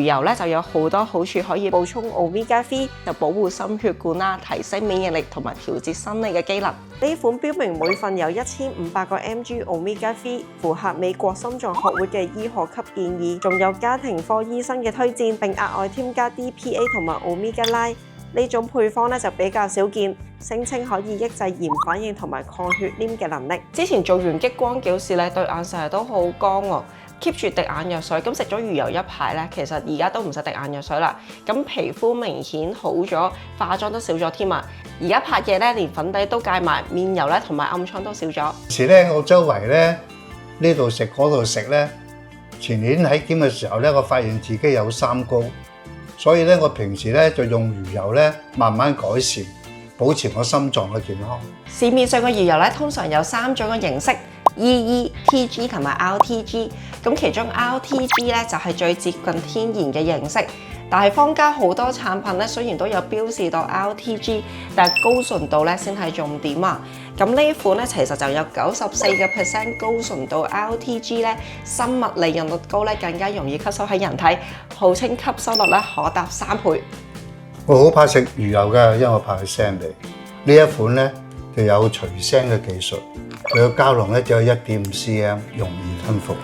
油咧就有好多好處，可以補充 Omega 3，就保護心血管啦，提升免疫力同埋調節生理嘅機能。呢款標明每份有1500個 mg Omega 3，符合美國心臟學會嘅醫學級建議，仲有家庭科醫生嘅推薦，並額外添加 DPA 同埋 Omega 9。呢種配方咧就比較少見，聲稱可以抑制炎反應同埋抗血黏嘅能力。之前做完激光矯視咧，對眼成日都好乾喎。keep 住滴眼藥水，咁食咗魚油一排咧，其實而家都唔使滴眼藥水啦。咁皮膚明顯好咗，化妝都少咗添啊！而家拍嘢咧，連粉底都戒埋，面油咧同埋暗瘡都少咗。時咧，我周圍咧呢度食嗰度食咧，前年喺檢嘅時候咧，我發現自己有三高，所以咧我平時咧就用魚油咧慢慢改善，保持我心臟嘅健康。市面上嘅魚油咧，通常有3種嘅形式。EE、TG 同埋 RTG， 咁其中 RTG 咧就係最接近天然嘅形式，但係坊間好多產品咧雖然都有標示到 RTG， 但係高純度咧先係重點啊！咁呢款咧其實就有94% 高純度 RTG 咧，生物利用率高咧，更加容易吸收喺人體，號稱吸收率咧可達3倍。我好怕食魚油㗎，因為我怕佢腥味。呢一款咧就有除腥嘅技術。佢個膠囊咧只有1.5 cm， 容易吞服。